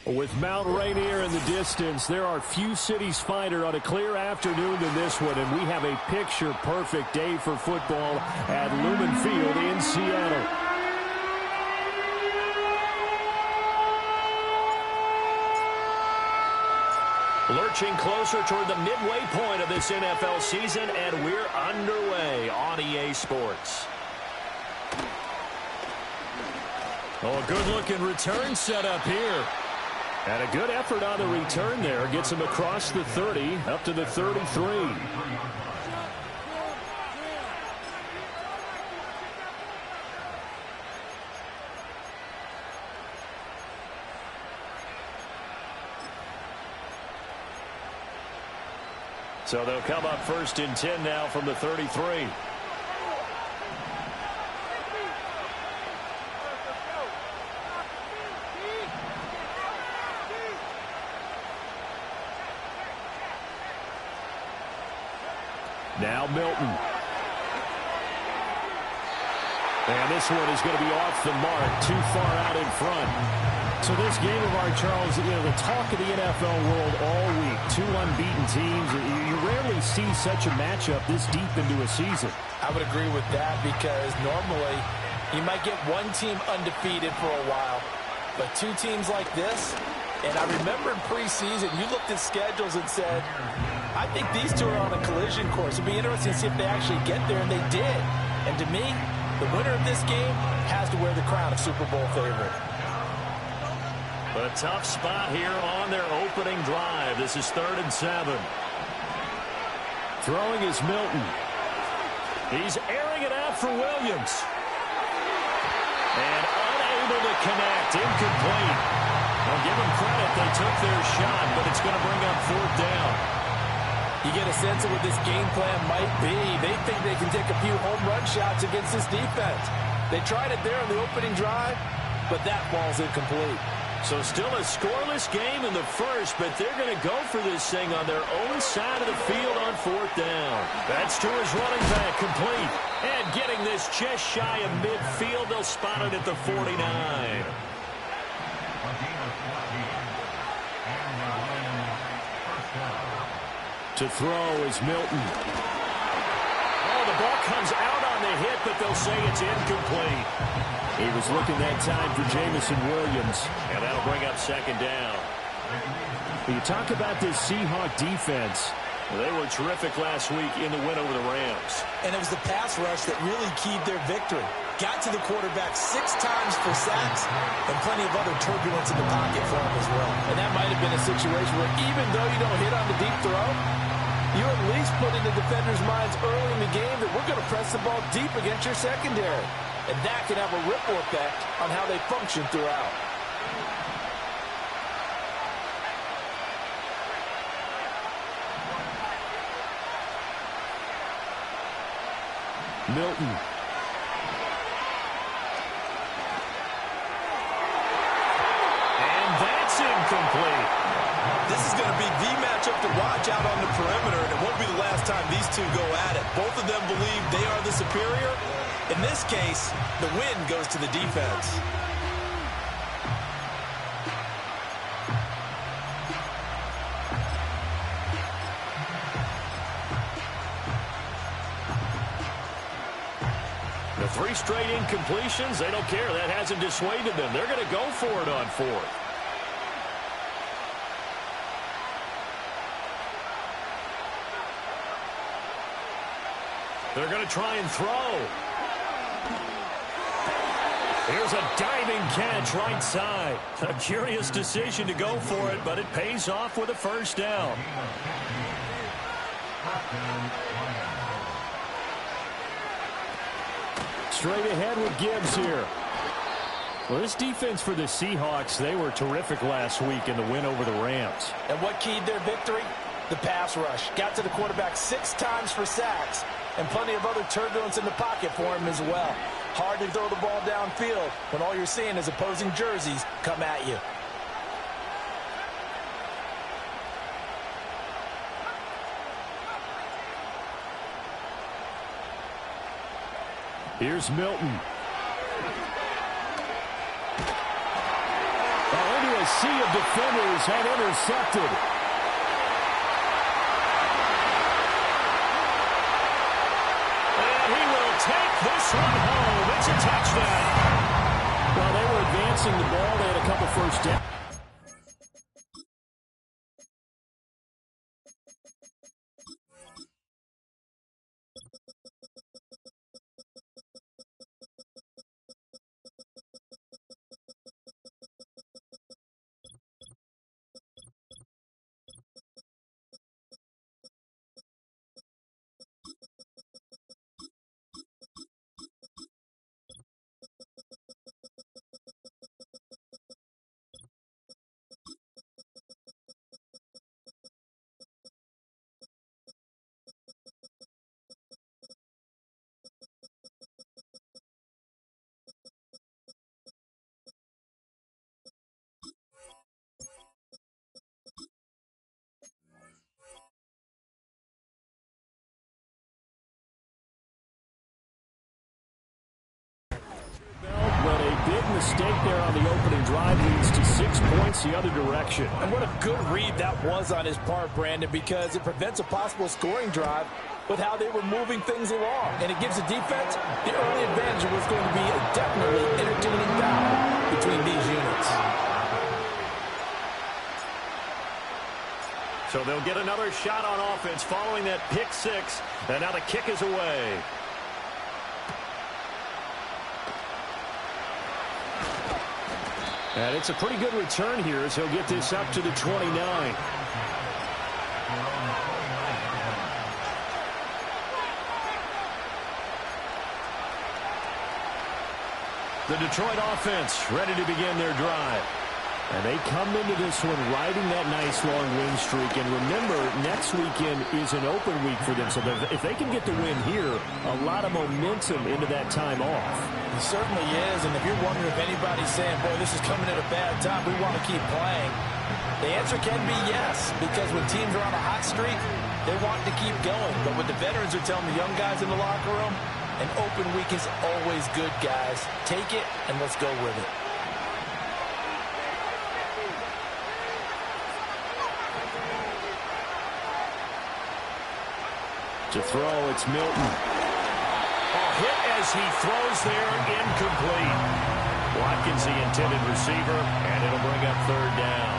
With Mount Rainier in the distance, there are few cities finer on a clear afternoon than this one, and we have a picture-perfect day for football at Lumen Field in Seattle. Lurching closer toward the midway point of this NFL season, and we're underway on EA Sports. Oh, a good-looking return set up here. And a good effort on the return there. Gets him across the 30, up to the 33. So they'll come up 1st and 10 now from the 33. Now Milton. And this one is going to be off the mark, too far out in front. So this game of our, Charles, the talk of the NFL world all week. Two unbeaten teams. You rarely see such a matchup this deep into a season. I would agree with that because normally you might get one team undefeated for a while. But two teams like this, and I remember in preseason you looked at schedules and said, I think these two are on a collision course. It'd be interesting to see if they actually get there, and they did. And to me, the winner of this game has to wear the crown of Super Bowl favorite. But a tough spot here on their opening drive. This is 3rd and 7. Throwing is Milton. He's airing it out for Williams. And unable to connect. Incomplete. I'll give them credit. They took their shot, but it's going to bring up 4th down. You get a sense of what this game plan might be. They think they can take a few home run shots against this defense. They tried it there on the opening drive, but that ball's incomplete. So still a scoreless game in the first, but they're going to go for this thing on their own side of the field on 4th down. That's to his running back, complete. And getting this just shy of midfield, they'll spot it at the 49. To throw is Milton. Oh, the ball comes out on the hit, but they'll say it's incomplete. He was looking that time for Jamison Williams, and that'll bring up 2nd down. You talk about this Seahawk defense. They were terrific last week in the win over the Rams. And it was the pass rush that really keyed their victory. Got to the quarterback 6 times for sacks and plenty of other turbulence in the pocket for him as well. And that might have been a situation where even though you don't hit on the deep throw, you at least put in the defenders' minds early in the game that we're going to press the ball deep against your secondary. And that can have a ripple effect on how they function throughout. Milton. And that's incomplete. This is going to be the matchup to watch out on the perimeter, and it won't be the last time these two go at it. Both of them believe they are the superior. In this case, the win goes to the defense. The 3 straight incompletions, they don't care. That hasn't dissuaded them. They're going to go for it on 4th. They're going to try and throw. Here's a diving catch right side. A curious decision to go for it, but it pays off with a 1st down. Straight ahead with Gibbs here. Well, this defense for the Seahawks, they were terrific last week in the win over the Rams. And what keyed their victory? The pass rush. Got to the quarterback 6 times for sacks, and plenty of other turbulence in the pocket for him as well. Hard to throw the ball downfield when all you're seeing is opposing jerseys come at you. Here's Milton. Into a a sea of defenders and intercepted. And he will take this one home. It's a touchdown. While they were advancing the ball, they had a couple first downs. But a big mistake there on the opening drive leads to 6 points the other direction. And what a good read that was on his part, Brandon, because it prevents a possible scoring drive with how they were moving things along. And it gives the defense the early advantage of what's going to be a definitely entertaining battle between these units. So they'll get another shot on offense following that pick six. And now the kick is away. And it's a pretty good return here as he'll get this up to the 29. The Detroit offense ready to begin their drive. And they come into this one riding that nice long win streak. And remember, next weekend is an open week for them. So if they can get the win here, a lot of momentum into that time off. It certainly is. And if you're wondering if anybody's saying, boy, this is coming at a bad time, we want to keep playing, the answer can be yes. Because when teams are on a hot streak, they want to keep going. But what the veterans are telling the young guys in the locker room, an open week is always good, guys. Take it and let's go with it. To throw, it's Milton. A hit as he throws there, incomplete. Watkins, the intended receiver, and it'll bring up third down.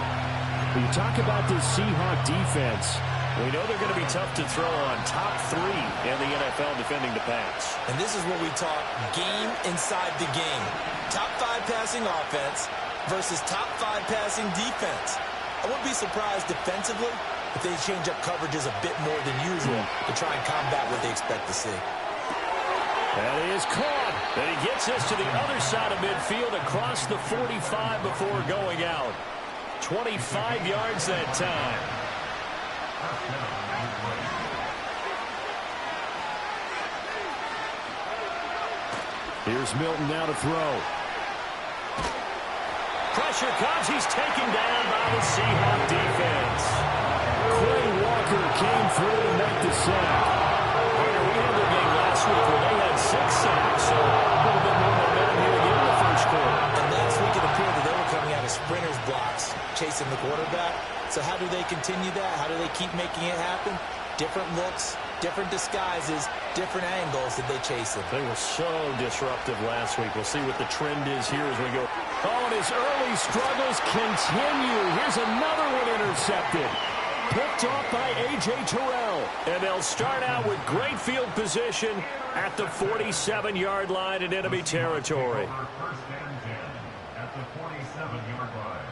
When you talk about this Seahawk defense, we know they're going to be tough to throw on. Top 3 in the NFL defending the pass. And this is what we talk game inside the game. Top 5 passing offense versus top 5 passing defense. I wouldn't be surprised defensively if they change up coverages a bit more than usual to try and combat what they expect to see. And he is caught. And he gets this to the other side of midfield across the 45 before going out. 25 yards that time. Here's Milton now to throw. Pressure comes. He's taken down by the Seahawk defense. Quay Walker came through to make the sack. We had their game last week where they had 6 sacks, so a little bit more momentum here again in the first quarter. And last week it appeared that they were coming out of sprinters blocks, chasing the quarterback. So how do they continue that? How do they keep making it happen? Different looks, different disguises, different angles that they chase it. They were so disruptive last week. We'll see what the trend is here as we go. Oh, and his early struggles continue. Here's another one intercepted. Picked off by A.J. Terrell. And they'll start out with great field position at the 47-yard line in enemy territory. At the 47-yard line.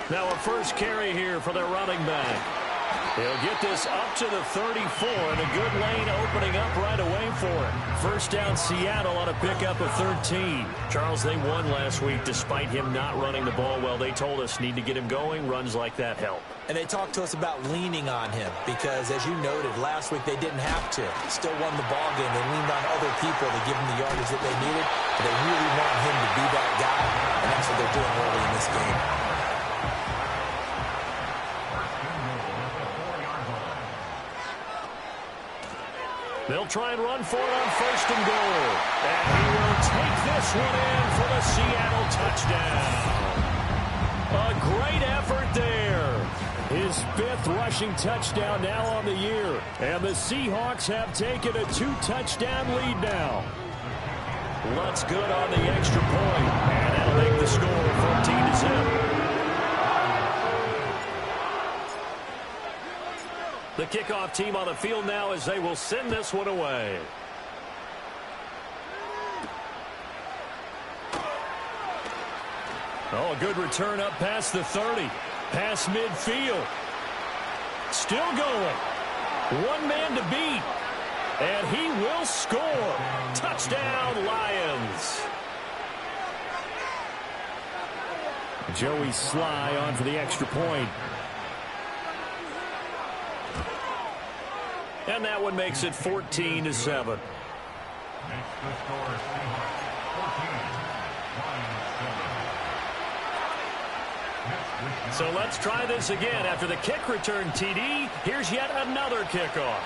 Now a first carry here for their running back. He'll get this up to the 34, and a good lane opening up right away for him. First down Seattle on a pickup of 13. Charles, they won last week despite him not running the ball well. They told us need to get him going. Runs like that help. And they talked to us about leaning on him because, as you noted, last week they didn't have to. Still won the ball game. They leaned on other people to give them the yardage that they needed. But they really want him to be that guy, and that's what they're doing early in this game. They'll try and run for it on 1st and goal. And he will take this one in for the Seattle touchdown. A great effort there. His 5th rushing touchdown now on the year. And the Seahawks have taken a 2-touchdown lead now. Lutz good on the extra point. And that'll make the score 14-0. The kickoff team on the field now as they will send this one away. Oh, a good return up past the 30. Past midfield. Still going. One man to beat. And he will score. Touchdown, Lions. Joey Sly on for the extra point. And that one makes it 14-7. Makes the score Seahawks 14, So let's try this again. After the kick return TD, here's yet another kickoff.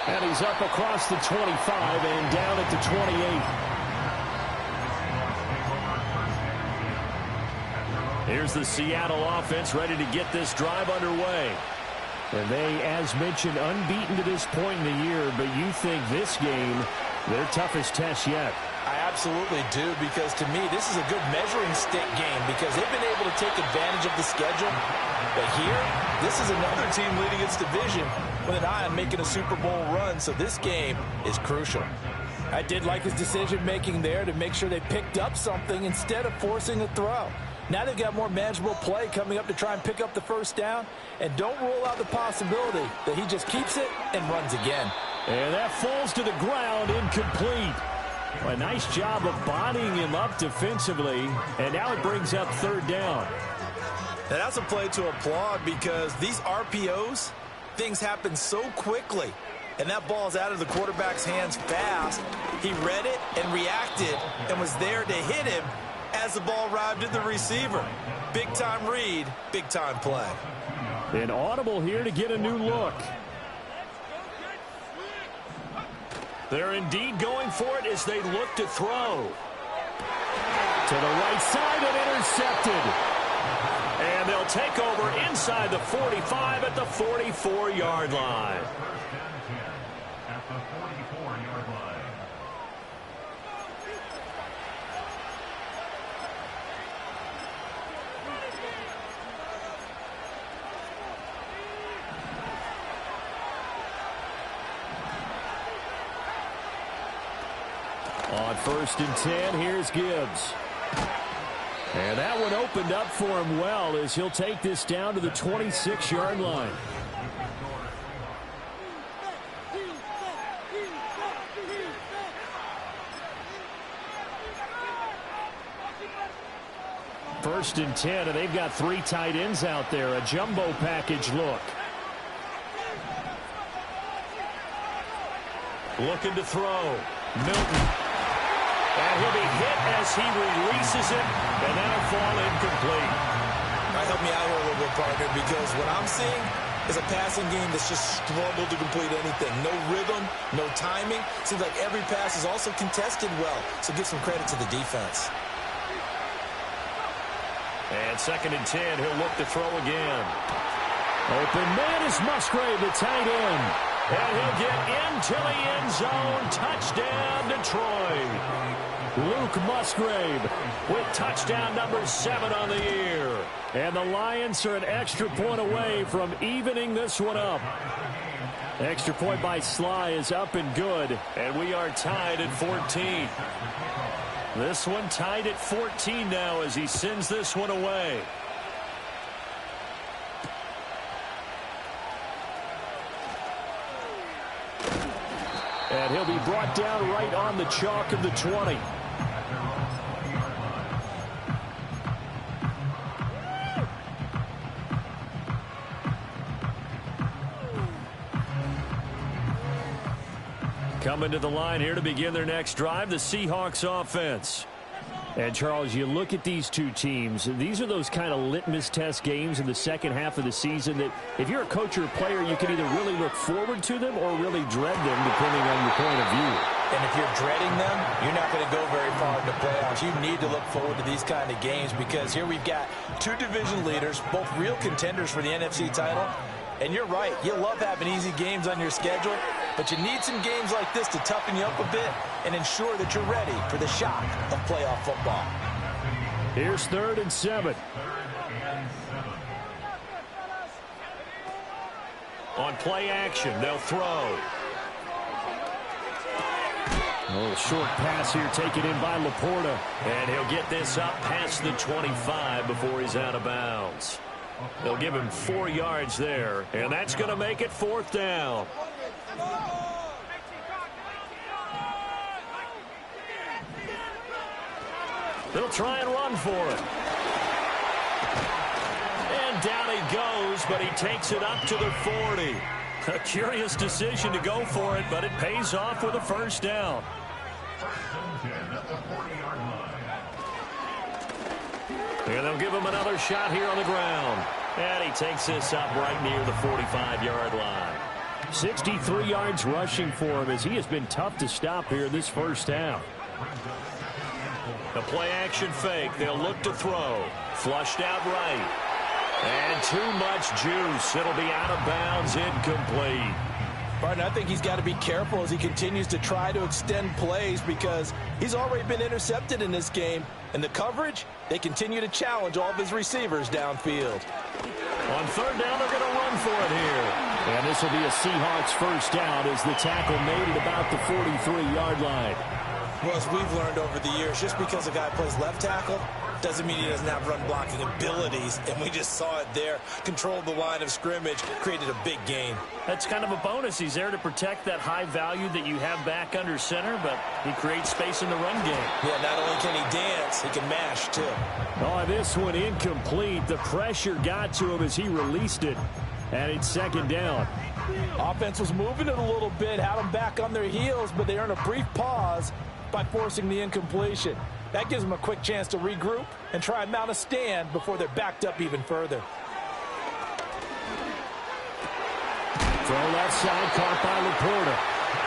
And he's up across the 25 and down at the 28. Here's the Seattle offense ready to get this drive underway. And they, as mentioned, unbeaten to this point in the year, but you think this game, their toughest test yet. I absolutely do, because to me, this is a good measuring stick game because they've been able to take advantage of the schedule. But here, this is another team leading its division with an eye on making a Super Bowl run, so this game is crucial. I did like his decision-making there to make sure they picked up something instead of forcing a throw. Now they've got more manageable play coming up to try and pick up the first down. And don't rule out the possibility that he just keeps it and runs again. And that falls to the ground, incomplete. A nice job of bodying him up defensively. And now it brings up 3rd down. Now that's a play to applaud because these RPOs, things happen so quickly. And that ball's out of the quarterback's hands fast. He read it and reacted and was there to hit him as the ball arrived at the receiver. Big-time read, big-time play. An audible here to get a new look. They're indeed going for it as they look to throw. To the right side and intercepted. And they'll take over inside the 45 at the 44-yard line. at the 44-yard line. On 1st and 10, here's Gibbs. And that one opened up for him well as he'll take this down to the 26-yard line. First and 10, and they've got 3 tight ends out there. A jumbo package look. Looking to throw. Milton. And he'll be hit as he releases it, and that'll fall incomplete. Help me out here a little bit, partner, because what I'm seeing is a passing game that's just struggled to complete anything. No rhythm, no timing. Seems like every pass is also contested well, so give some credit to the defense. And 2nd and 10, he'll look to throw again. Open man is Musgrave, the tight end. And he'll get into the end zone. Touchdown, Detroit. Luke Musgrave with touchdown number 7 on the year. And the Lions are an extra point away from evening this one up. Extra point by Sly is up and good. And we are tied at 14. This one tied at 14 now as he sends this one away. And he'll be brought down right on the chalk of the 20. Coming to the line here to begin their next drive, the Seahawks offense. And, Charles, you look at these two teams, these are those kind of litmus test games in the second half of the season that if you're a coach or a player, you can either really look forward to them or really dread them, depending on your point of view. And if you're dreading them, you're not going to go very far in the playoffs. You need to look forward to these kind of games because here we've got two division leaders, both real contenders for the NFC title. And you're right, you love having easy games on your schedule, but you need some games like this to toughen you up a bit and ensure that you're ready for the shock of playoff football. Here's 3rd and 7. On play action, they'll throw. A little short pass here taken in by Laporta. And he'll get this up past the 25 before he's out of bounds. They'll give him 4 yards there, and that's going to make it 4th down. They'll try and run for it. And down he goes, but he takes it up to the 40. A curious decision to go for it, but it pays off with a 1st down. And they'll give him another shot here on the ground. And he takes this up right near the 45-yard line. 63 yards rushing for him as he has been tough to stop here this first half. The play action fake. They'll look to throw. Flushed out right. And too much juice. It'll be out of bounds, incomplete. Barton, I think he's got to be careful as he continues to try to extend plays because he's already been intercepted in this game. And the coverage, they continue to challenge all of his receivers downfield. On 3rd down, they're going to run for it here. And this will be a Seahawks 1st down as the tackle made at about the 43-yard line. Well, as we've learned over the years, just because a guy plays left tackle doesn't mean he doesn't have run blocking abilities. And we just saw it there. Controlled the line of scrimmage, created a big gain. That's kind of a bonus. He's there to protect that high value that you have back under center, but he creates space in the run game. Yeah, not only can he dance, he can mash, too. Oh, this one incomplete. The pressure got to him as he released it. And it's 2nd down. Offense was moving it a little bit, had them back on their heels, but they earned a brief pause by forcing the incompletion. That gives them a quick chance to regroup and try and mount a stand before they're backed up even further. Throw left side, caught by Laporta.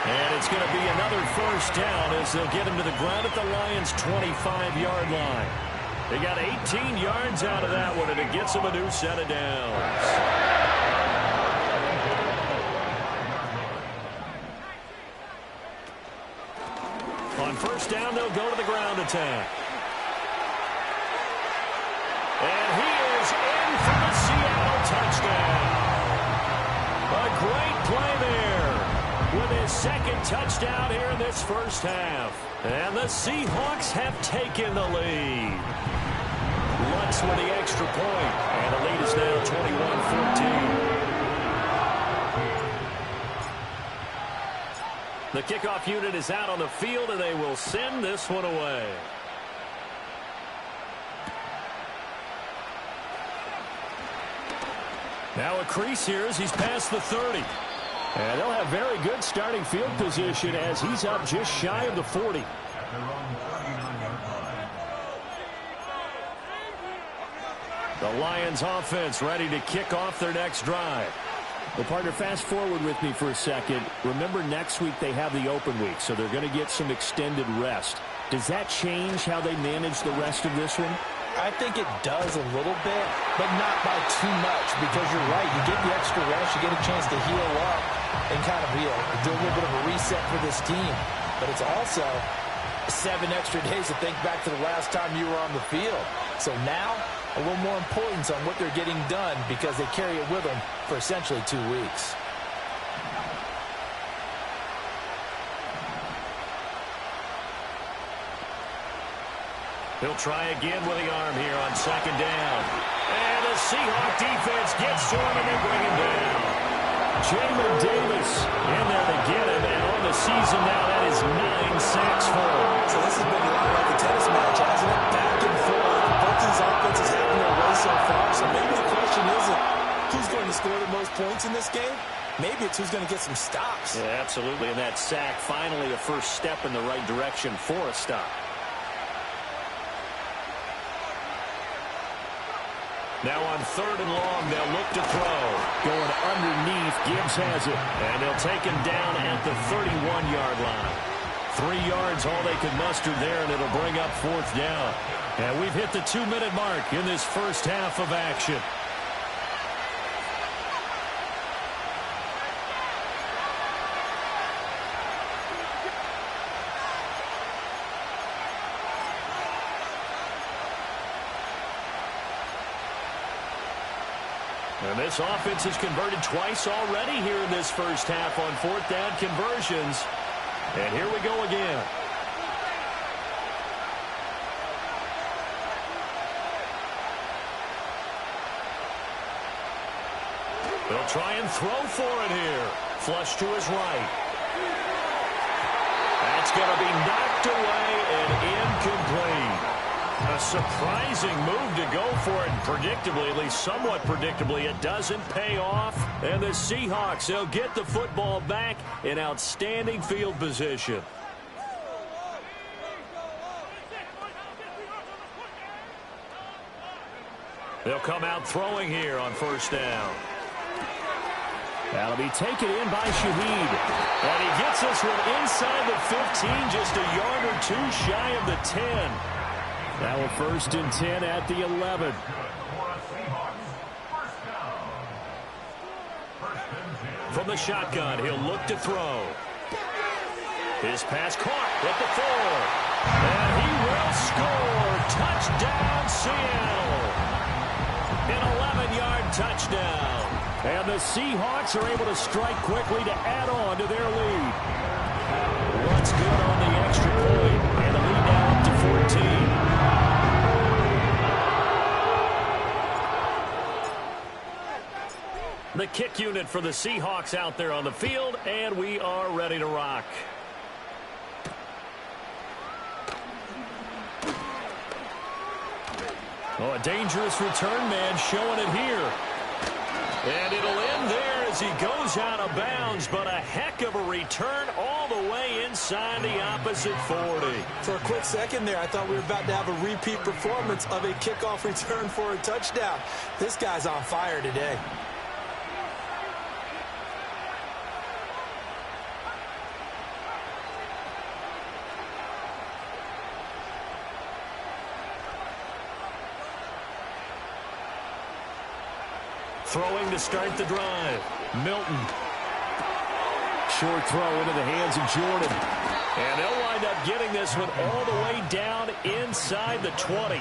And it's going to be another 1st down as they'll get him to the ground at the Lions' 25-yard line. They got 18 yards out of that one, and it gets them a new set of downs. On 1st down, they'll go to the ground attack. And he is in for the Seattle touchdown. A great play there with his 2nd touchdown here in this first half. And the Seahawks have taken the lead. Lutz with the extra point. And the lead is now 21-14. The kickoff unit is out on the field, and they will send this one away. Now a crease here as he's past the 30. And they'll have very good starting field position as he's up just shy of the 40. The Lions offense ready to kick off their next drive. Well, partner, fast forward with me for a second. Remember, next week they have the open week, so they're going to get some extended rest. Does that change how they manage the rest of this one? I think it does a little bit, but not by too much, because you're right. You get the extra rest, you get a chance to heal up and kind of do a little bit of a reset for this team. But it's also 7 extra days to think back to the last time you were on the field. So now, a little more importance on what they're getting done because they carry it with them for essentially 2 weeks. He'll try again with the arm here on 2nd down. And the Seahawk defense gets to him and they bring him down. Jamin Davis in there to get him, and on the season now that is 9 sacks for him. So this has been a lot like a tennis match, hasn't it? Back and forth. Both these offenses having their way so far, so maybe the question isn't who's going to score the most points in this game. Maybe it's who's going to get some stops. Yeah, absolutely, and that sack finally a first step in the right direction for a stop. Now on 3rd and long, they'll look to throw. Going underneath, Gibbs has it. And they'll take him down at the 31-yard line. 3 yards, all they can muster there, and it'll bring up 4th down. And we've hit the 2-minute mark in this first half of action. And this offense has converted twice already here in this first half on 4th down conversions. And here we go again. They'll try and throw for it here. Flush to his right. That's going to be knocked away and incomplete. A surprising move to go for it, and predictably, at least somewhat predictably, it doesn't pay off. And the Seahawks, they'll get the football back in outstanding field position. They'll come out throwing here on 1st down. That'll be taken in by Shaheed. And he gets this one inside the 15, just a yard or 2 shy of the 10. Now a 1st and 10 at the 11. From the shotgun, he'll look to throw. His pass caught at the 4. And he will score. Touchdown, Seattle. An 11-yard touchdown. And the Seahawks are able to strike quickly to add on to their lead. What's good on the extra point? And the lead now up to 14. The kick unit for the Seahawks out there on the field, and we are ready to rock. Oh, a dangerous return man showing it here. And it'll end there as he goes out of bounds, but a heck of a return all the way inside the opposite 40. For a quick second there, I thought we were about to have a repeat performance of a kickoff return for a touchdown. This guy's on fire today. Throwing to start the drive. Milton. Short throw into the hands of Jordan. And they'll wind up getting this one all the way down inside the 20.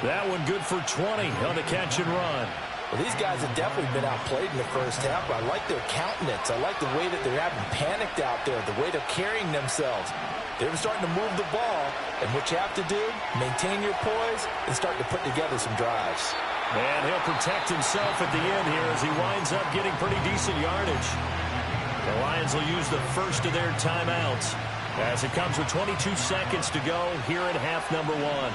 That one good for 20 on the catch and run. Well, these guys have definitely been outplayed in the first half, but I like their countenance. I like the way that they're having panicked out there, the way they're carrying themselves. They're starting to move the ball, and what you have to do, maintain your poise and start to put together some drives. And he'll protect himself at the end here as he winds up getting pretty decent yardage. The Lions will use the first of their timeouts as it comes with 22 seconds to go here in half number 1.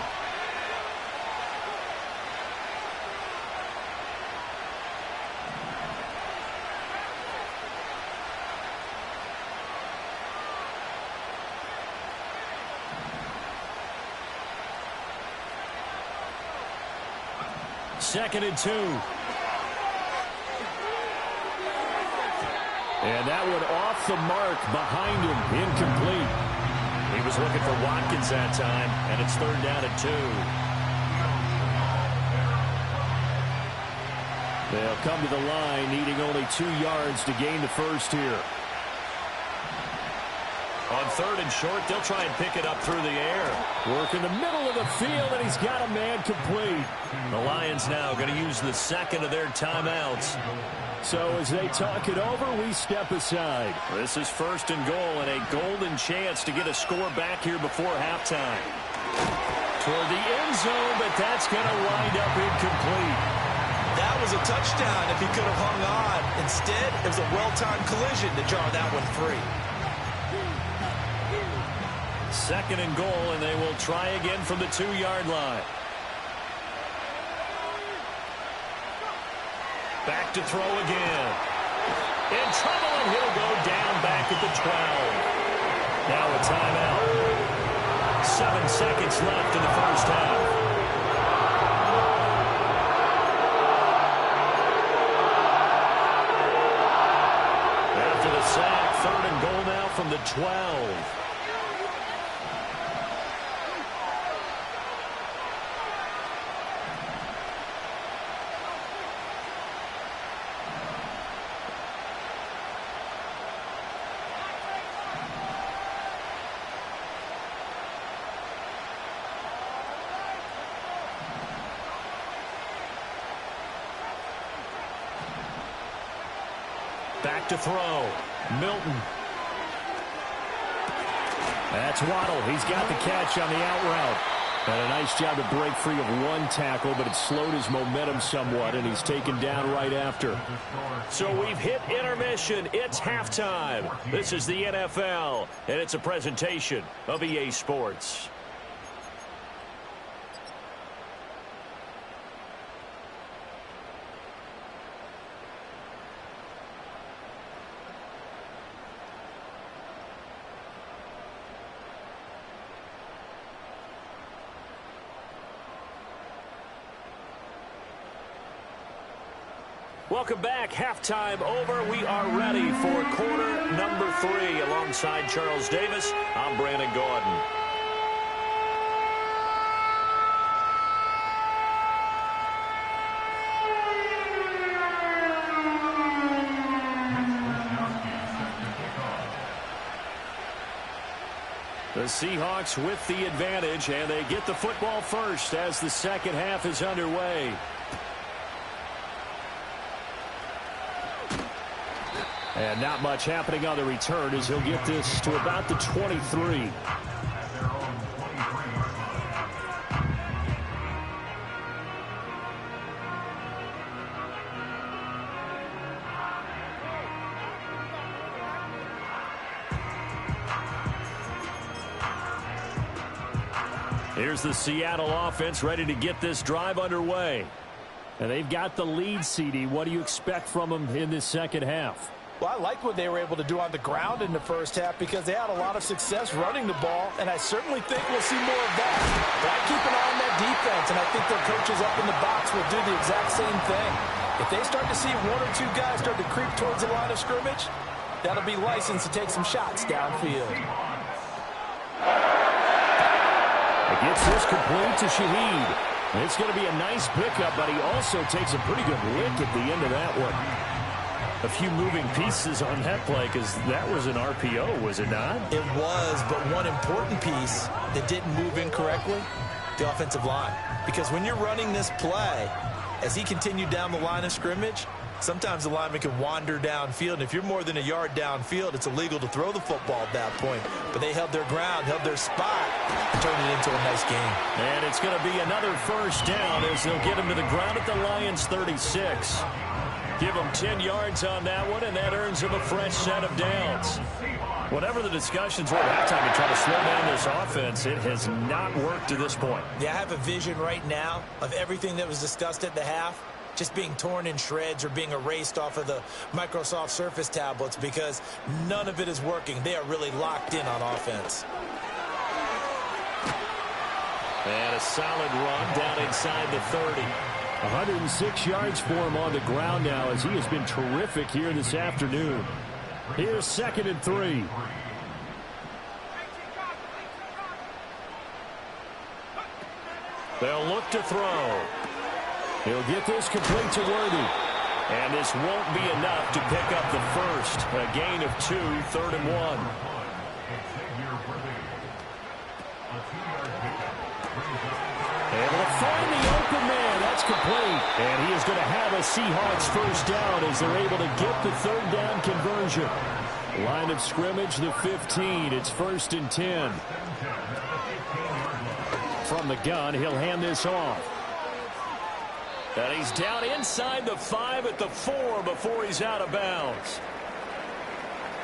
Second and 2. And that one off the mark behind him, incomplete. He was looking for Watkins that time, and it's 3rd down and 2. They'll come to the line, needing only 2 yards to gain the first here. On 3rd and short, they'll try and pick it up through the air. Work in the middle of the field, and he's got a man complete. The Lions now going to use the second of their timeouts. So as they talk it over, we step aside. This is 1st and goal, and a golden chance to get a score back here before halftime. Toward the end zone, but that's going to wind up incomplete. That was a touchdown if he could have hung on. Instead, it was a well-timed collision to draw that one free. 2nd and goal, and they will try again from the 2-yard line. Back to throw again. In trouble, and he'll go down back at the 12. Now a timeout. 7 seconds left in the first half. the 12. Back to throw. Milton. That's Waddle. He's got the catch on the out route. And a nice job to break free of one tackle, but it slowed his momentum somewhat, and he's taken down right after. So we've hit intermission. It's halftime. This is the NFL, and it's a presentation of EA Sports. Welcome back. Halftime over. We are ready for quarter number 3. Alongside Charles Davis, I'm Brandon Gordon. The Seahawks with the advantage, and they get the football first as the second half is underway. And not much happening on the return as he'll get this to about the 23. Here's the Seattle offense ready to get this drive underway. And they've got the lead, CD. What do you expect from them in this second half? Well, I like what they were able to do on the ground in the first half because they had a lot of success running the ball, and I certainly think we'll see more of that. But I keep an eye on that defense, and I think their coaches up in the box will do the exact same thing. If they start to see one or two guys start to creep towards the line of scrimmage, that'll be licensed to take some shots downfield. It gets this complete to Shaheed. It's going to be a nice pickup, but he also takes a pretty good lick at the end of that one. A few moving pieces on that play because that was an RPO, was it not? It was, but one important piece that didn't move incorrectly, the offensive line. Because when you're running this play, as he continued down the line of scrimmage, sometimes the lineman can wander downfield, and if you're more than a yard downfield, it's illegal to throw the football at that point. But they held their ground, held their spot, and turned it into a nice game. And it's going to be another first down as they'll get him to the ground at the Lions' 36. Give him 10 yards on that one, and that earns him a fresh set of downs. Whatever the discussions were at halftime to try to slow down this offense, it has not worked to this point. Yeah, I have a vision right now of everything that was discussed at the half just being torn in shreds or being erased off of the Microsoft Surface tablets because none of it is working. They are really locked in on offense. And a solid run down inside the 30. 106 yards for him on the ground now as he has been terrific here this afternoon. Here's 2nd and 3. They'll look to throw. He'll get this complete to Worthy. And this won't be enough to pick up the first. A gain of 2, 3rd and 1. Able to find the open man. That's complete. And he is going to have a Seahawks first down as they're able to get the 3rd down conversion. Line of scrimmage, the 15. It's 1st and 10. From the gun, he'll hand this off. And he's down inside the 5 at the 4 before he's out of bounds.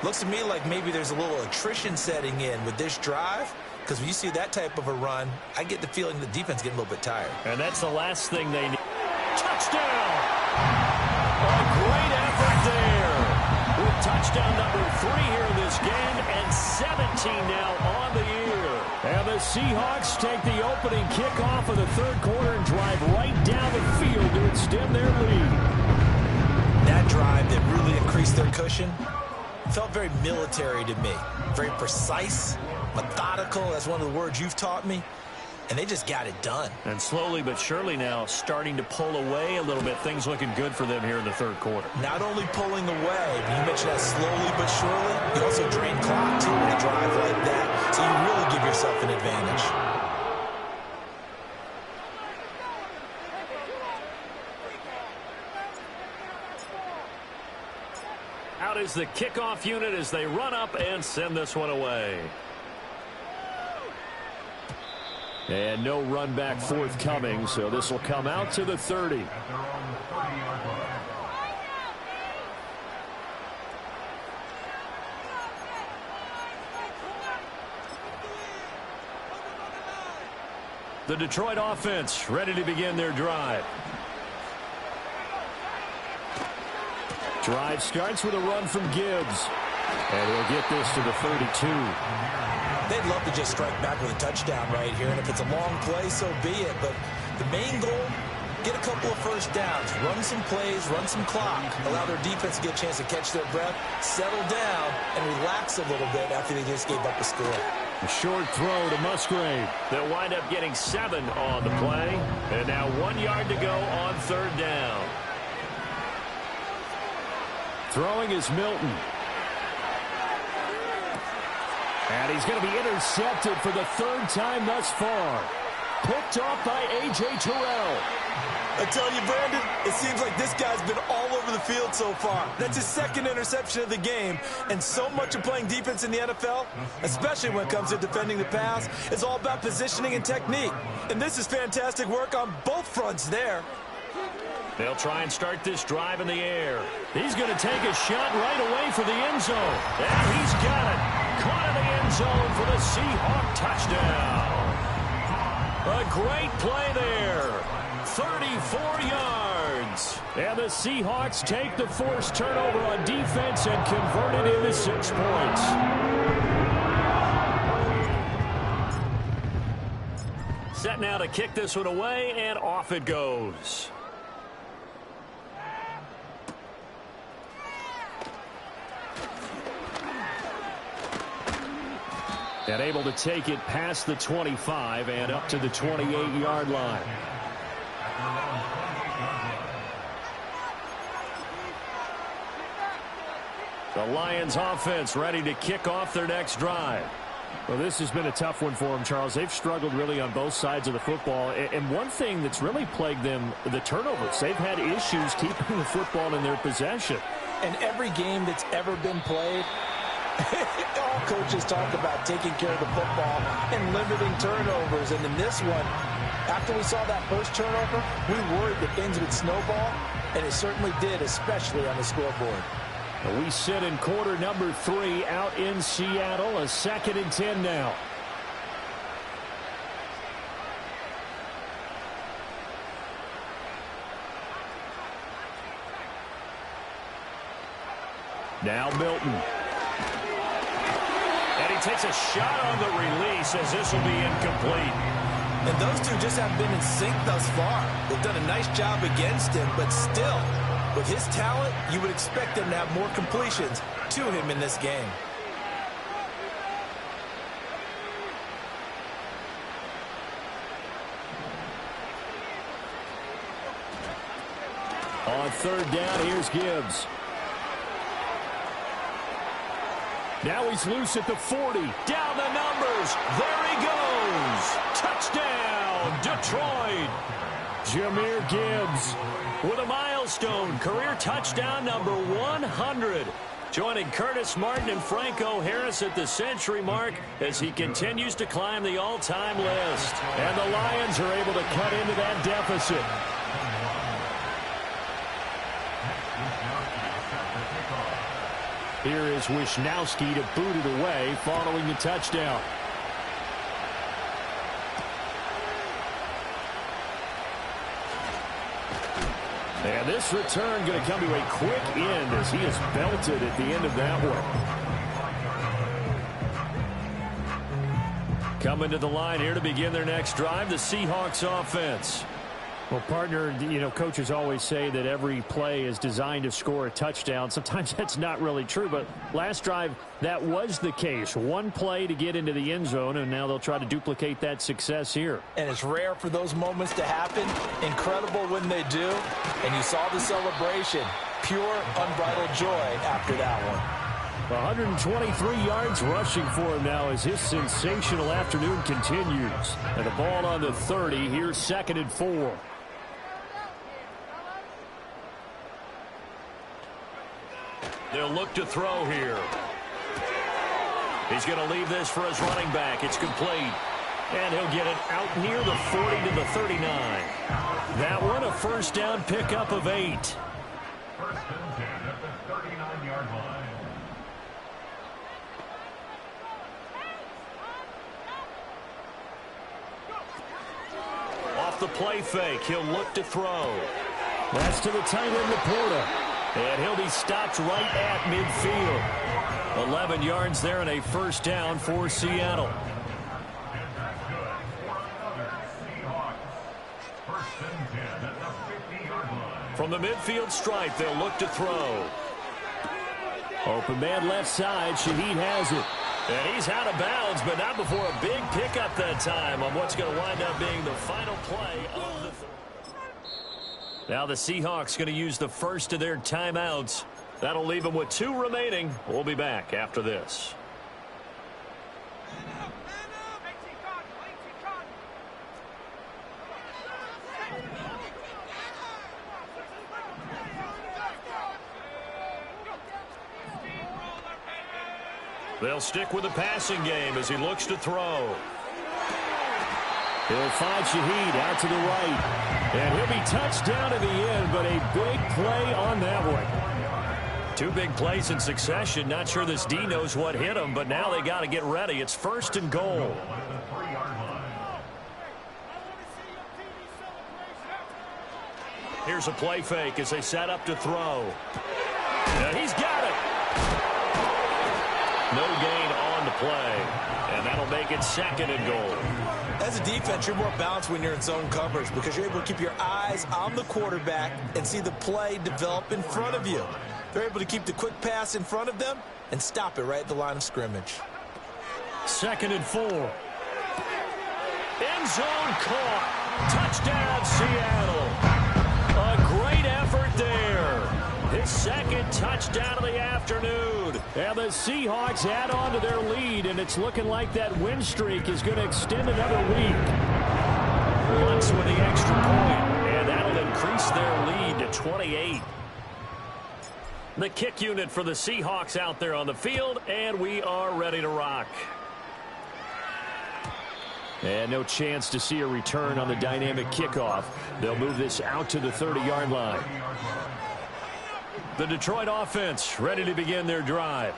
Looks to me like maybe there's a little attrition setting in with this drive. Because when you see that type of a run, I get the feeling the defense getting a little bit tired. And that's the last thing they need. Touchdown! A great effort there. With touchdown number 3 here in this game and 17 now on the year. And the Seahawks take the opening kickoff of the 3rd quarter and drive right down the field to extend their lead. That drive that really increased their cushion Felt very military to me. Very precise, methodical. That's one of the words you've taught me. And they just got it done. And slowly but surely now starting to pull away a little bit. Things looking good for them here in the third quarter. Not only pulling away, but you mentioned that slowly but surely. You also drain clock, too, with a drive like that. So you really give yourself an advantage. Out is the kickoff unit as they run up and send this one away. And no run back forthcoming, so this will come out to the 30. At their own 30-yard line. The Detroit offense ready to begin their drive. Drive starts with a run from Gibbs. And he'll get this to the 32. They'd love to just strike back with a touchdown right here, and if it's a long play, so be it. But the main goal, get a couple of first downs, run some plays, run some clock, allow their defense to get a chance to catch their breath, settle down, and relax a little bit after they just gave up a score. A short throw to Musgrave. They'll wind up getting 7 on the play. And now 1 yard to go on third down. Throwing is Milton. And he's going to be intercepted for the third time thus far. Picked off by A.J. Terrell. I tell you, Brandon, it seems like this guy's been all over the field so far. That's his second interception of the game. And so much of playing defense in the NFL, especially when it comes to defending the pass, is all about positioning and technique. And this is fantastic work on both fronts there. They'll try and start this drive in the air. He's going to take a shot right away for the end zone. And he's got it. Caught in the end zone for the Seahawk touchdown. A great play there. 34 yards. And the Seahawks take the forced turnover on defense and convert it into 6 points. Set now to kick this one away, and off it goes. And able to take it past the 25 and up to the 28-yard line. The Lions offense ready to kick off their next drive. Well, this has been a tough one for them, Charles. They've struggled really on both sides of the football. And one thing that's really plagued them, the turnovers. They've had issues keeping the football in their possession. And every game that's ever been played, all coaches talk about taking care of the football and limiting turnovers. And in this one, after we saw that first turnover, we worried that things would snowball, and it certainly did, especially on the scoreboard. We sit in quarter number 3 out in Seattle. A 2nd and 10 now. Now Milton. And he takes a shot on the release as this will be incomplete. And those two just haven't been in sync thus far. They've done a nice job against him, but still, with his talent, you would expect him to have more completions to him in this game. On third down, here's Gibbs. Now he's loose at the 40. Down the numbers. There he goes. Touchdown, Detroit. Jahmyr Gibbs with a milestone career touchdown number 100. Joining Curtis Martin and Franco Harris at the century mark as he continues to climb the all-time list. And the Lions are able to cut into that deficit. Here is Wisnowski to boot it away following the touchdown. And this return going to come to a quick end as he is belted at the end of that one. Coming to the line here to begin their next drive, the Seahawks offense. Well, partner, you know, coaches always say that every play is designed to score a touchdown. Sometimes that's not really true, but last drive, that was the case. One play to get into the end zone, and now they'll try to duplicate that success here. And it's rare for those moments to happen. Incredible when they do. And you saw the celebration. Pure, unbridled joy after that one. 123 yards rushing for him now as his sensational afternoon continues. And the ball on the 30. Here's 2nd and 4. They'll look to throw here. He's going to leave this for his running back. It's complete. And he'll get it out near the 40 to the 39. That one a first down pickup of 8. First and 10 at the 39-yard line. Off the play fake, he'll look to throw. That's to the tight end, Laporta. And he'll be stopped right at midfield. 11 yards there and a first down for Seattle. From the midfield stripe, they'll look to throw. Open man left side. Shaheed has it. And he's out of bounds, but not before a big pickup that time on what's going to wind up being the final play of the... Now the Seahawks going to use the first of their timeouts. That'll leave them with 2 remaining. We'll be back after this. They'll stick with the passing game as he looks to throw. He'll find Shaheed out to the right. And he'll be touched down at the end, but a big play on that one. 2 big plays in succession. Not sure this D knows what hit him, but now they got to get ready. It's 1st and goal. Here's a play fake as they set up to throw. And he's got it. No gain on the play, and that'll make it 2nd and goal. As a defense, you're more balanced when you're in zone coverage because you're able to keep your eyes on the quarterback and see the play develop in front of you. They're able to keep the quick pass in front of them and stop it right at the line of scrimmage. 2nd and 4. End zone caught. Touchdown, Seattle. A great effort there. His 2nd touchdown of the afternoon. And the Seahawks add on to their lead, and it's looking like that win streak is going to extend another week. Once with the extra point, and that'll increase their lead to 28. The kick unit for the Seahawks out there on the field, and we are ready to rock. And no chance to see a return on the dynamic kickoff. They'll move this out to the 30-yard line. The Detroit offense ready to begin their drive.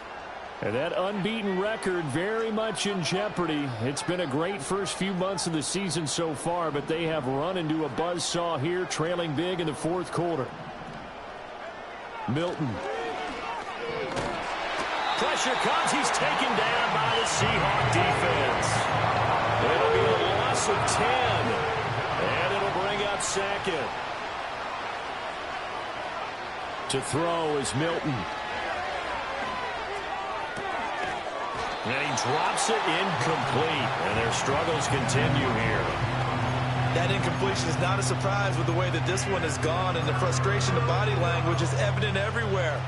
And that unbeaten record very much in jeopardy. It's been a great first few months of the season so far, but they have run into a buzzsaw here, trailing big in the 4th quarter. Milton. Pressure comes. He's taken down by the Seahawk defense. It'll be a loss of 10. And it'll bring up 2nd. To throw is Milton. And he drops it incomplete. And their struggles continue here. That incompletion is not a surprise with the way that this one has gone, and the frustration of body language is evident everywhere.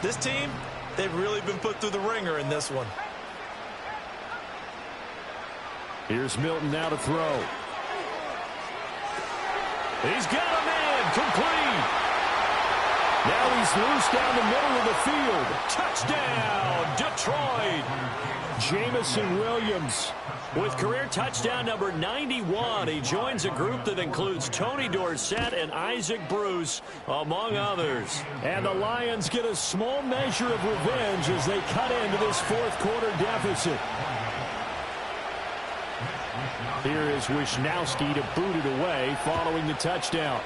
This team, they've really been put through the ringer in this one. Here's Milton now to throw. He's got a man. Complete. Now he's loose down the middle of the field. Touchdown, Detroit. Jamison Williams with career touchdown number 91. He joins a group that includes Tony Dorsett and Isaac Bruce, among others. And the Lions get a small measure of revenge as they cut into this 4th quarter deficit. Here is Wisnowski to boot it away following the touchdown.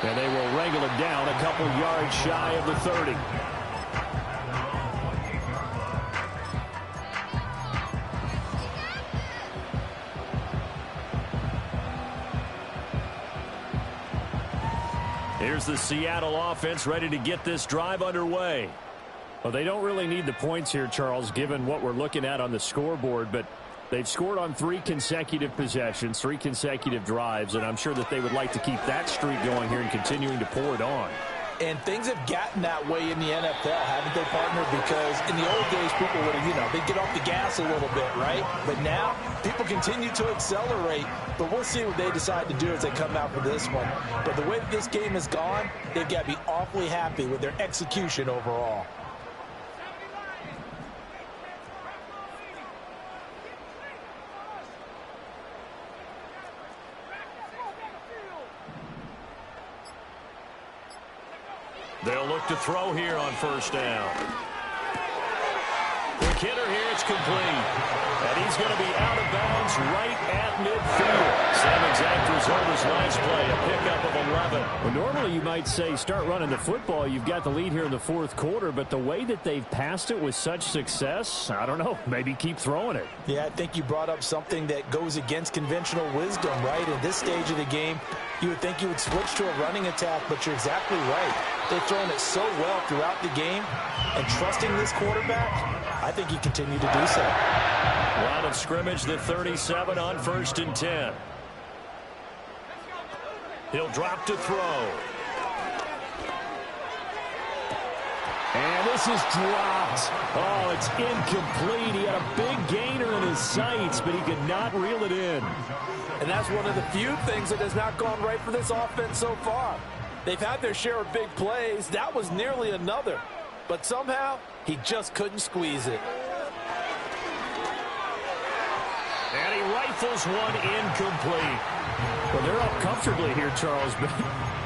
And they will wrangle him down a couple yards shy of the 30. Here's the Seattle offense ready to get this drive underway. Well, they don't really need the points here, Charles, given what we're looking at on the scoreboard, but they've scored on 3 consecutive possessions, 3 consecutive drives, and I'm sure that they would like to keep that streak going here and continuing to pour it on. And things have gotten that way in the NFL, haven't they, partner? Because in the old days, people would have, they'd get off the gas a little bit, right? But now, people continue to accelerate. But we'll see what they decide to do as they come out for this one. But the way that this game has gone, they've got to be awfully happy with their execution overall. They'll look to throw here on first down. Quick hitter here, it's complete. And he's going to be out of bounds right at midfield. Same exact result as last play, a pickup of 11. Well, normally you might say start running the football. You've got the lead here in the fourth quarter, but the way that they've passed it with such success, I don't know, maybe keep throwing it. Yeah, I think you brought up something that goes against conventional wisdom, right? In this stage of the game, you would think you would switch to a running attack, but you're exactly right. They've thrown it so well throughout the game, and trusting this quarterback, I think he continued to do so. Line of scrimmage, the 37 on 1st and 10. He'll drop to throw. And this is dropped. Oh, it's incomplete. He had a big gainer in his sights, but he could not reel it in. And that's one of the few things that has not gone right for this offense so far. They've had their share of big plays. That was nearly another. But somehow, he just couldn't squeeze it. And he rifles one incomplete. Well, they're up comfortably here, Charles, but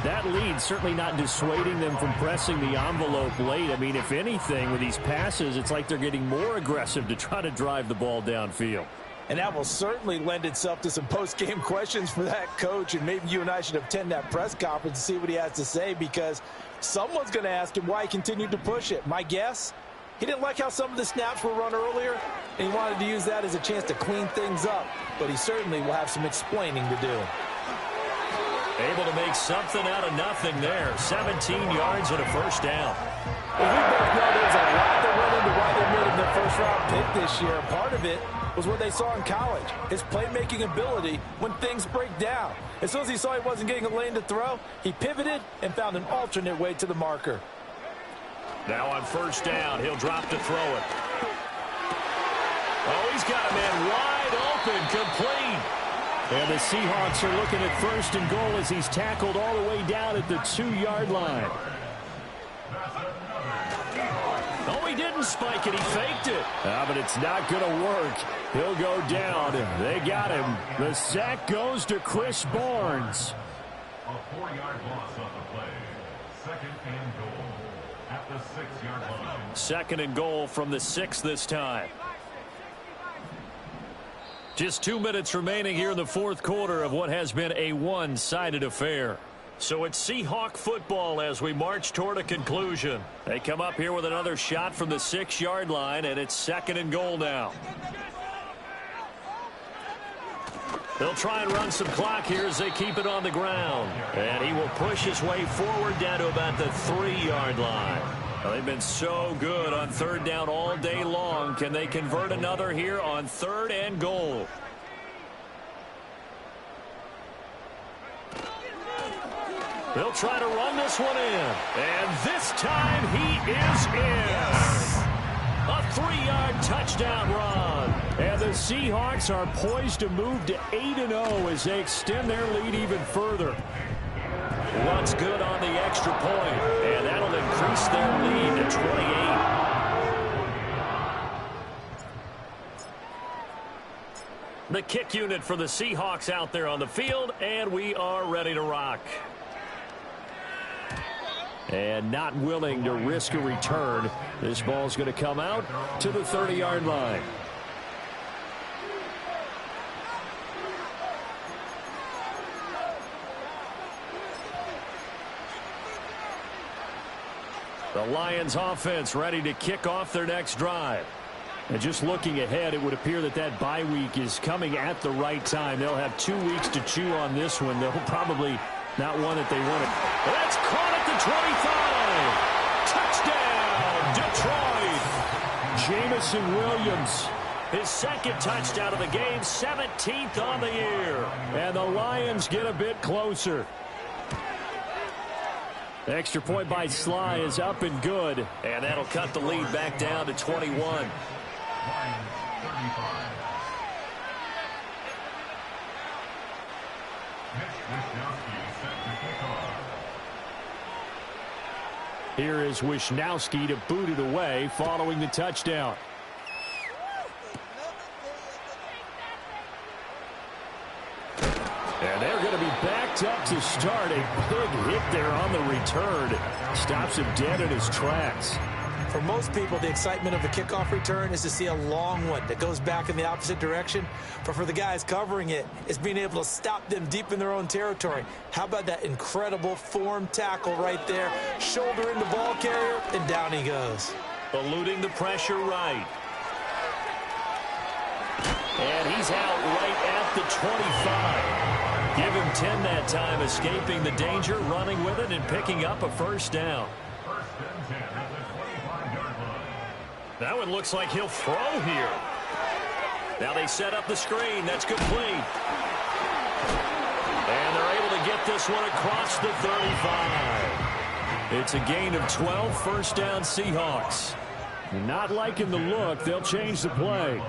that lead certainly not dissuading them from pressing the envelope late. I mean, if anything, with these passes, it's like they're getting more aggressive to try to drive the ball downfield. And that will certainly lend itself to some post-game questions for that coach, and maybe you and I should attend that press conference and see what he has to say, because someone's going to ask him why he continued to push it. My guess, he didn't like how some of the snaps were run earlier, and he wanted to use that as a chance to clean things up, but he certainly will have some explaining to do. Able to make something out of nothing there. 17 yards and a first down. Well, we both know there's a lot that went into why they made him their first-round pick this year. Part of it was what they saw in college, his playmaking ability when things break down. As soon as he saw he wasn't getting a lane to throw, he pivoted and found an alternate way to the marker. Now on first down, he'll drop to throw it. Oh, he's got a man wide open, complete. And the Seahawks are looking at 1st and goal as he's tackled all the way down at the 2-yard line. Oh, he didn't spike it. He faked it. But it's not going to work. He'll go down. They got him. The sack goes to Chris Barnes. A 4-yard loss on the play. 2nd and goal at the 6-yard line. 2nd and goal from the 6 this time. Just 2 minutes remaining here in the fourth quarter of what has been a one-sided affair. So it's Seahawk football as we march toward a conclusion. They come up here with another shot from the 6-yard line, and it's 2nd and goal now. They'll try and run some clock here as they keep it on the ground. And he will push his way forward down to about the 3-yard line. Well, they've been so good on 3rd down all day long. Can they convert another here on 3rd and goal? They'll try to run this one in. And this time he is in. A 3-yard touchdown run. And the Seahawks are poised to move to 8-0 as they extend their lead even further. What's good on the extra point, and that'll increase their lead to 28. The kick unit for the Seahawks out there on the field, and we are ready to rock. And not willing to risk a return. This ball's going to come out to the 30-yard line. The Lions offense ready to kick off their next drive. And just looking ahead, it would appear that that bye week is coming at the right time. They'll have 2 weeks to chew on this one. They'll probably Not one that they wanted. That's caught at the 25. Touchdown, Detroit. Jamison Williams. His second touchdown of the game, 17th on the year. And the Lions get a bit closer. Extra point by Sly is up and good. And that'll cut the lead back down to 21. Lions 35. Here is Wisnowski to boot it away following the touchdown. And they're going to be backed up to start. A big hit there on the return. Stops him dead in his tracks. For most people, the excitement of a kickoff return is to see a long one that goes back in the opposite direction. But for the guys covering it, it's being able to stop them deep in their own territory. How about that incredible form tackle right there? Shoulder in the ball carrier, and down he goes. Eluding the pressure right. And he's out right at the 25. Give him 10 that time, escaping the danger, running with it, and picking up a first down. That one looks like he'll throw here. Now they set up the screen. That's complete. And they're able to get this one across the 35. It's a gain of 12, first down Seahawks. Not liking the look. They'll change the play.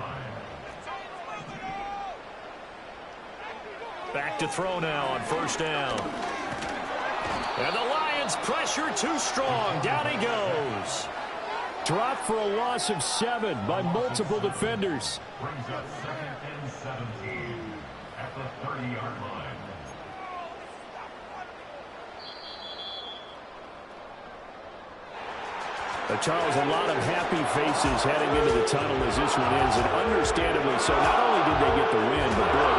Back to throw now on first down. And the Lions pressure too strong. Down he goes. Dropped for a loss of 7 by multiple defenders. Brings up 2nd and 17 at the 30-yard line. Charles, a lot of happy faces heading into the tunnel as this one ends, and understandably so. Not only did they get the win, but boy,